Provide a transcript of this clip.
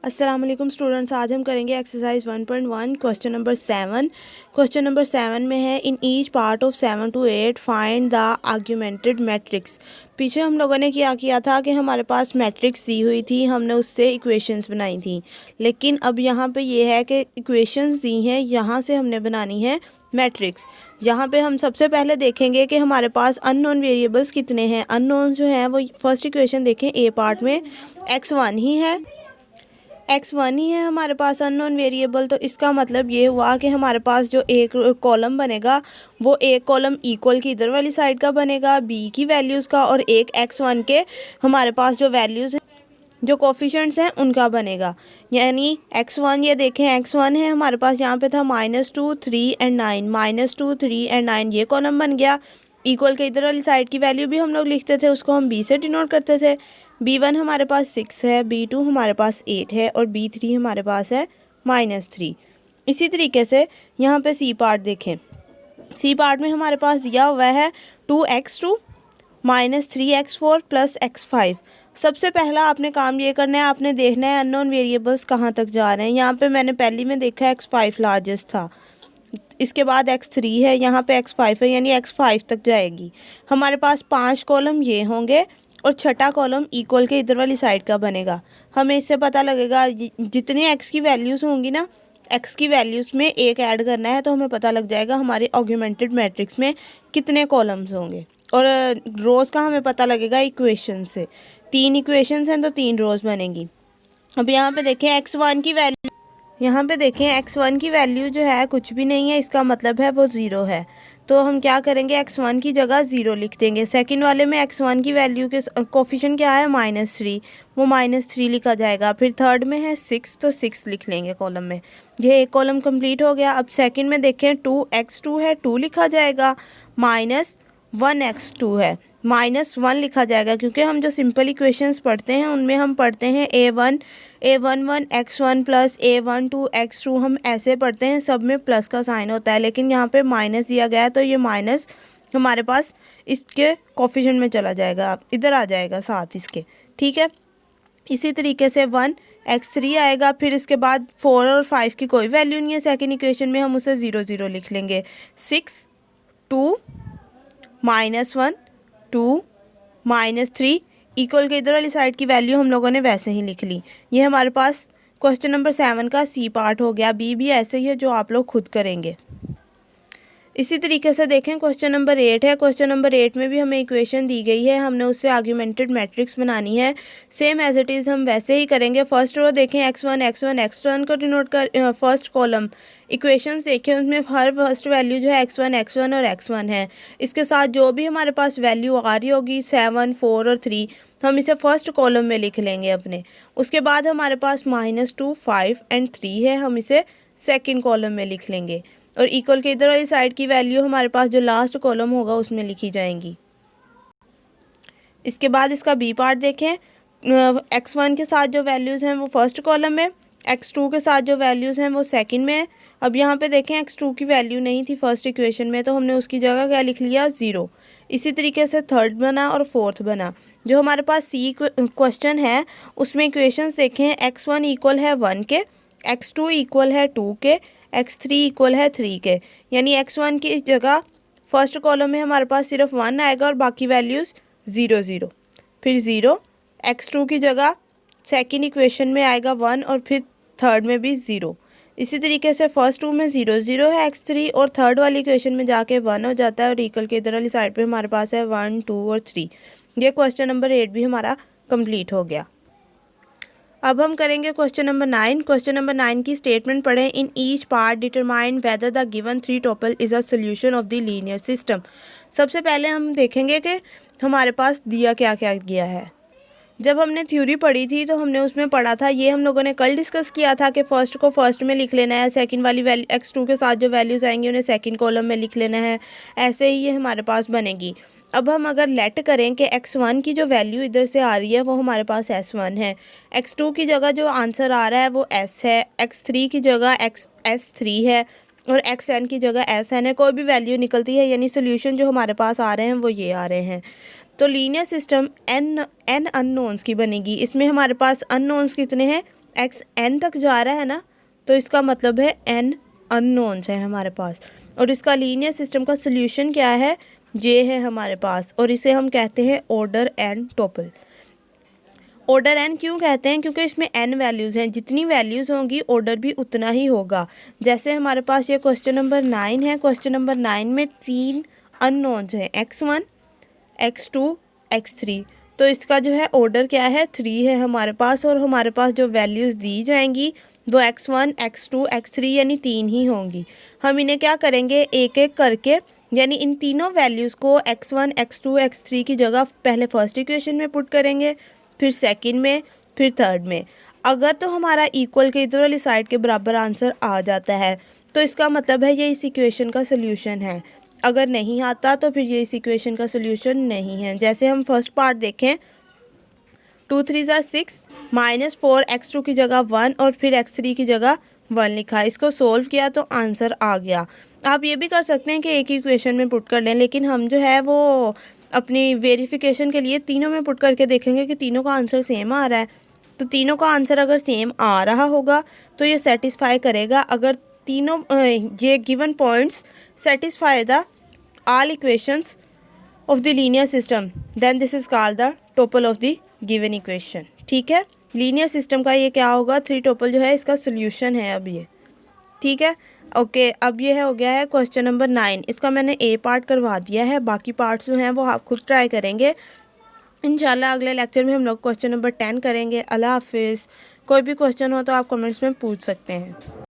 अस्सलाम वालेकुम स्टूडेंट्स। आज हम करेंगे exercise 1.1 question number 7। Question number 7 में है in each part of 7 to 8 find the augmented matrix. पीछे हम लोगों ने क्या किया था कि हमारे पास मैट्रिक्स दी हुई थी, हमने उससे इक्वेशंस बनाई थी। लेकिन अब यहाँ पे ये है कि इक्वेशंस दी हैं, यहाँ से हमने बनानी है मैट्रिक्स। यहाँ पे हम सबसे पहले देखेंगे कि हमारे पास अननोन वेरिएबल्स कितने हैं। अननोन जो हैं वो फर्स्ट इक्वेशन देखें, ए पार्ट में x1 ही है, x1 ही है हमारे पास अननोन वेरिएबल। तो इसका मतलब ये हुआ कि हमारे पास जो एक कॉलम बनेगा वो एक कॉलम इक्वल की इधर वाली साइड का बनेगा b की वैल्यूज़ का, और एक x1 के हमारे पास जो वैल्यूज़ हैं, जो कोफिशेंट्स हैं, उनका बनेगा। यानी x1, ये देखें x1 है हमारे पास, यहाँ पे था -2 3 एंड 9, -2 3 एंड 9 ये कॉलम बन गया। इक्वल के इधर वाली साइड की वैल्यू भी हम लोग लिखते थे, उसको हम b से डिनोट करते थे। b1 हमारे पास 6 है, b2 हमारे पास 8 है और b3 हमारे पास है -3। इसी तरीके से यहाँ पे सी पार्ट देखें, सी पार्ट में हमारे पास दिया हुआ है 2x2 -3x4 + x5। सबसे पहला आपने काम ये करना है, आपने देखना है अननोन वेरिएबल्स कहाँ तक जा रहे हैं। यहाँ पे मैंने पहली में देखा x5 लार्जेस्ट था, इसके बाद x3 है, यहाँ पे x5 है, यानी x5 तक जाएगी। हमारे पास 5 कॉलम ये होंगे और छठा कॉलम इक्वल के इधर वाली साइड का बनेगा। हमें इससे पता लगेगा जितनी x की वैल्यूज़ होंगी ना, x की वैल्यूज़ में एक ऐड करना है तो हमें पता लग जाएगा हमारे ऑगमेंटेड मैट्रिक्स में कितने कॉलम्स होंगे। और रोज़ का हमें पता लगेगा इक्वेशन से। 3 इक्वेशंस हैं तो 3 रोज़ बनेंगी। अब यहाँ पे देखें x1 की वैल्यू, यहाँ पे देखें x1 की वैल्यू जो है कुछ भी नहीं है, इसका मतलब है वो ज़ीरो है। तो हम क्या करेंगे, x1 की जगह ज़ीरो लिख देंगे। सेकंड वाले में x1 की वैल्यू के कोफिशिएंट क्या है -3, वो -3 लिखा जाएगा। फिर थर्ड में है 6, तो 6 लिख लेंगे कॉलम में। ये एक कॉलम कंप्लीट हो गया। अब सेकंड में देखें 2x2 है, 2 लिखा जाएगा। -1x2 है, -1 लिखा जाएगा, क्योंकि हम जो सिंपल इक्वेशंस पढ़ते हैं उनमें हम पढ़ते हैं a11 x1 + a12 x2, हम ऐसे पढ़ते हैं, सब में प्लस का साइन होता है। लेकिन यहाँ पे माइनस दिया गया है तो ये माइनस हमारे पास इसके कोफिशिएंट में चला जाएगा, इधर आ जाएगा साथ इसके, ठीक है। इसी तरीके से 1x3 आएगा। फिर इसके बाद 4 और 5 की कोई वैल्यू नहीं है सेकेंड इक्वेशन में, हम उसे 0 0 लिख लेंगे। 6 2 -1 2 -3 इक्वल के इधर वाली साइड की वैल्यू हम लोगों ने वैसे ही लिख ली। ये हमारे पास क्वेश्चन नंबर 7 का सी पार्ट हो गया। बी भी ऐसे ही है जो आप लोग खुद करेंगे। इसी तरीके से देखें क्वेश्चन नंबर 8 है। क्वेश्चन नंबर 8 में भी हमें इक्वेशन दी गई है, हमने उससे आर्ग्यूमेंटेड मैट्रिक्स बनानी है। सेम एज इट इज़ हम वैसे ही करेंगे। फर्स्ट रो देखें x1 को डिनोट कर, फर्स्ट कॉलम इक्वेशंस देखें, उसमें हर फर्स्ट वैल्यू जो है x1 और x1 है। इसके साथ जो भी हमारे पास वैल्यू आ रही होगी 7 4 और 3, हम इसे फर्स्ट कॉलम में लिख लेंगे अपने। उसके बाद हमारे पास -2 5 एंड 3 है, हम इसे सेकेंड कॉलम में लिख लेंगे। और इक्वल के इधर वाली साइड की वैल्यू हमारे पास जो लास्ट कॉलम होगा उसमें लिखी जाएंगी। इसके बाद इसका बी पार्ट देखें, x1 के साथ जो वैल्यूज़ हैं वो फर्स्ट कॉलम में, x2 के साथ जो वैल्यूज़ हैं वो सेकंड में। अब यहाँ पे देखें x2 की वैल्यू नहीं थी फर्स्ट इक्वेशन में, तो हमने उसकी जगह क्या लिख लिया, 0। इसी तरीके से थर्ड बना और फोर्थ बना। जो हमारे पास सी क्वेश्चन है उसमें इक्वेशंस देखें, x1 इक्वल है 1 के, x2 इक्वल है 2 के, x3 इक्वल है 3 के। यानी x1 की जगह फर्स्ट कॉलम में हमारे पास सिर्फ 1 आएगा और बाकी वैल्यूज़ 0 0। फिर 0, x2 की जगह सेकंड इक्वेशन में आएगा 1 और फिर थर्ड में भी 0। इसी तरीके से फर्स्ट टू में 0 0 है x3 और थर्ड वाली इक्वेशन में जाके 1 हो जाता है और इक्वल के इधर वाली साइड पे हमारे पास है 1 2 और 3। ये क्वेश्चन नंबर 8 भी हमारा कंप्लीट हो गया। अब हम करेंगे क्वेश्चन नंबर 9। क्वेश्चन नंबर 9 की स्टेटमेंट पढ़ें। In each part determine whether the given 3 topple is a solution of the linear system. सबसे पहले हम देखेंगे कि हमारे पास दिया क्या क्या गया है। जब हमने थ्योरी पढ़ी थी तो हमने उसमें पढ़ा था, ये हम लोगों ने कल डिस्कस किया था कि फर्स्ट को फर्स्ट में लिख लेना है, सेकंड वाली वैल्यू x2 के साथ जो वैल्यूज़ आएंगी उन्हें सेकंड कॉलम में लिख लेना है। ऐसे ही ये हमारे पास बनेगी। अब हम अगर लेट करें कि x1 की जो वैल्यू इधर से आ रही है वो हमारे पास s1 है, x2 की जगह जो आंसर आ रहा है वो s है, x3 की जगह s3 है और xn की जगह sn है। कोई भी वैल्यू निकलती है, यानी सोल्यूशन जो हमारे पास आ रहे हैं वो ये आ रहे हैं। तो लीनियर सिस्टम n अननोन्स की बनेगी। इसमें हमारे पास अननोन्स कितने हैं, एक्स एन तक जा रहा है ना, तो इसका मतलब है एन अननोन्स है हमारे पास। और इसका लीनियर सिस्टम का सोल्यूशन क्या है, ये है हमारे पास, और इसे हम कहते हैं order n tuple. Order n क्यों कहते हैं, क्योंकि इसमें एन वैल्यूज़ हैं, जितनी वैल्यूज़ होंगी ऑर्डर भी उतना ही होगा। जैसे हमारे पास ये क्वेश्चन नंबर 9 है, क्वेश्चन नंबर 9 में 3 अननोन्स हैं, x1 x2 x3, तो इसका जो है ऑर्डर क्या है 3 है हमारे पास, और हमारे पास जो वैल्यूज़ दी जाएंगी वो x1 x2 x3 यानी 3 ही होंगी। हम इन्हें क्या करेंगे, एक एक करके, यानी इन तीनों वैल्यूज़ को x1 x2 x3 की जगह पहले फर्स्ट इक्वेशन में पुट करेंगे, फिर सेकंड में, फिर थर्ड में। अगर तो हमारा इक्वल के इधर वाली साइड के बराबर आंसर आ जाता है तो इसका मतलब है ये इस इक्वेशन का सोल्यूशन है। अगर नहीं आता तो फिर ये इस इक्वेशन का सोल्यूशन नहीं है। जैसे हम फर्स्ट पार्ट देखें, 2 3 ज़ार 6 -4 x2 की जगह 1 और फिर x3 की जगह 1 लिखा। इसको सोल्व किया तो आंसर आ गया। आप ये भी कर सकते हैं कि एक ही इक्वेशन में पुट कर लें, लेकिन हम जो है वो अपनी वेरिफिकेशन के लिए तीनों में पुट करके देखेंगे कि तीनों का आंसर सेम आ रहा है। तो तीनों का आंसर अगर सेम आ रहा होगा तो ये सेटिस्फाई करेगा। अगर तीनों ये given points satisfy the all equations of the linear system, then this is called the topple of the given equation। ठीक है, लीनियर सिस्टम का ये क्या होगा, 3 टोपल जो है इसका सोल्यूशन है अब ये। ठीक है, ओके। अब ये हो गया है क्वेश्चन नंबर 9, इसका मैंने ए पार्ट करवा दिया है, बाकी पार्ट्स जो हैं वो आप खुद ट्राई करेंगे। इंशाल्लाह अगले लेक्चर में हम लोग क्वेश्चन नंबर 10 करेंगे। अल्लाह हाफिज़। कोई भी क्वेश्चन हो तो आप कमेंट्स में पूछ सकते हैं।